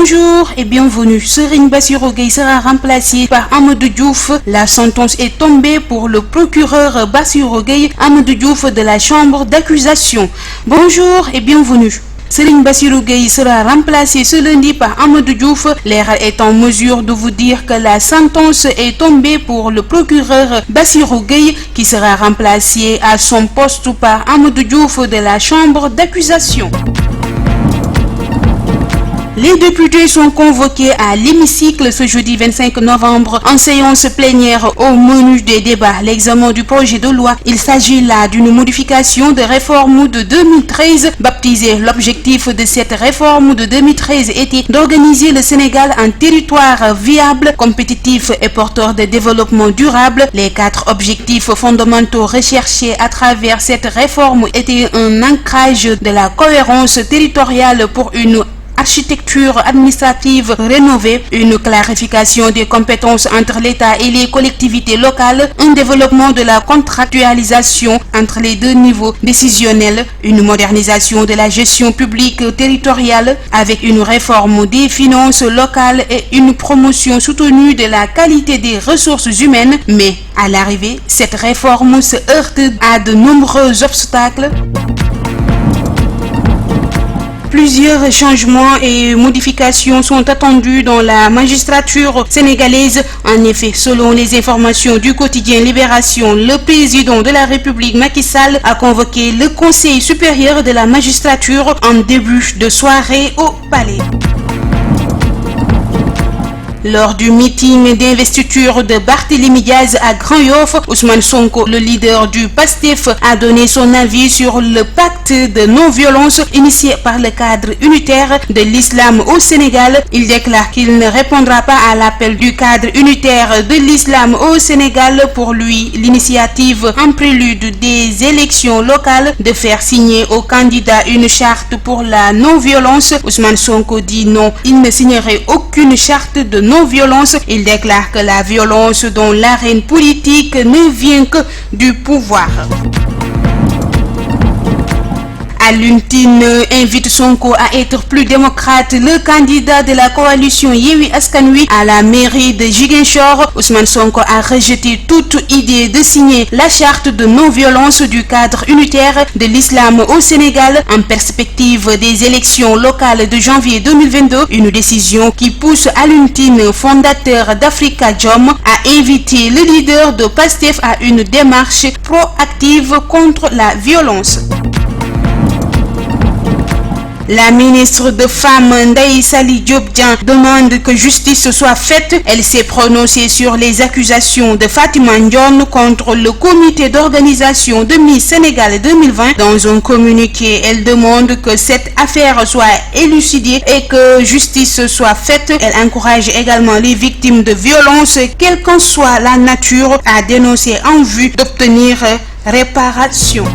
Bonjour et bienvenue. Serigne Bassirou Gueye sera remplacé par Amadou Diouf. La sentence est tombée pour le procureur Bassirou Gueye, Amadou Diouf de la chambre d'accusation. Bonjour et bienvenue. Serigne Bassirou Gueye sera remplacé ce lundi par Amadou Diouf. L'Air est en mesure de vous dire que la sentence est tombée pour le procureur Bassirou Gueye qui sera remplacé à son poste par Amadou Diouf de la chambre d'accusation. Les députés sont convoqués à l'hémicycle ce jeudi 25 novembre en séance plénière au menu des débats, l'examen du projet de loi. Il s'agit là d'une modification de réforme de 2013 baptisée. L'objectif de cette réforme de 2013 était d'organiser le Sénégal en territoire viable, compétitif et porteur de développement durable. Les 4 objectifs fondamentaux recherchés à travers cette réforme étaient un ancrage de la cohérence territoriale pour une architecture administrative rénovée, une clarification des compétences entre l'État et les collectivités locales, un développement de la contractualisation entre les 2 niveaux décisionnels, une modernisation de la gestion publique territoriale avec une réforme des finances locales et une promotion soutenue de la qualité des ressources humaines. Mais à l'arrivée, cette réforme se heurte à de nombreux obstacles. Plusieurs changements et modifications sont attendus dans la magistrature sénégalaise. En effet, selon les informations du quotidien Libération, le président de la République Macky Sall a convoqué le Conseil supérieur de la magistrature en début de soirée au Palais. Lors du meeting d'investiture de Barthélémy Diaz à Grand-Yoff, Ousmane Sonko, le leader du PASTEF, a donné son avis sur le pacte de non-violence initié par le cadre unitaire de l'islam au Sénégal. Il déclare qu'il ne répondra pas à l'appel du cadre unitaire de l'islam au Sénégal. Pour lui, l'initiative en prélude des élections locales de faire signer aux candidats une charte pour la non-violence. Ousmane Sonko dit non, il ne signerait aucune charte de non-violence. Il déclare que la violence dans l'arène politique ne vient que du pouvoir. Alioune Tine invite Sonko à être plus démocrate. Le candidat de la coalition Yewwi Askan Wi à la mairie de Ziguinchor, Ousmane Sonko, a rejeté toute idée de signer la charte de non-violence du cadre unitaire de l'islam au Sénégal en perspective des élections locales de janvier 2022. Une décision qui pousse Alioune Tine, fondateur d'Afrikajom, à inviter le leader de PASTEF à une démarche proactive contre la violence. La ministre de Femmes, Ndeye Saly Diop Dieng, demande que justice soit faite. Elle s'est prononcée sur les accusations de Fatima Ndione contre le comité d'organisation de Miss Sénégal 2020. Dans un communiqué, elle demande que cette affaire soit élucidée et que justice soit faite. Elle encourage également les victimes de violences, quelle qu'en soit la nature, à dénoncer en vue d'obtenir réparation.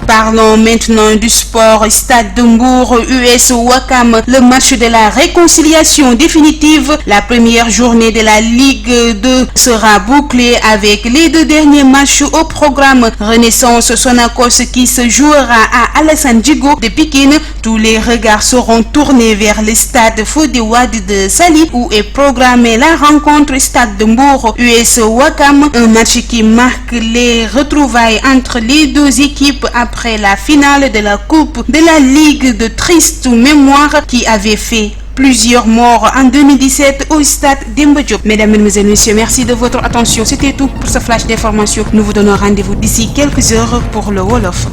Parlons maintenant du sport. Stade de Mbour, US Ouakam, le match de la réconciliation définitive. La première journée de la Ligue 2 sera bouclée avec les 2 derniers matchs au programme. Renaissance Sonacos qui se jouera à Alassane Djigo de Pikine. Tous les regards seront tournés vers le stade Fodé Wade de Saly où est programmée la rencontre Stade de Mbour, US Ouakam. Un match qui marque les retrouvailles entre les 2 équipes après la finale de la Coupe de la Ligue de triste mémoire qui avait fait plusieurs morts en 2017 au stade Demba Diop. Mesdames, Mesdemoiselles, Messieurs, merci de votre attention. C'était tout pour ce flash d'information. Nous vous donnons rendez-vous d'ici quelques heures pour le Wolof.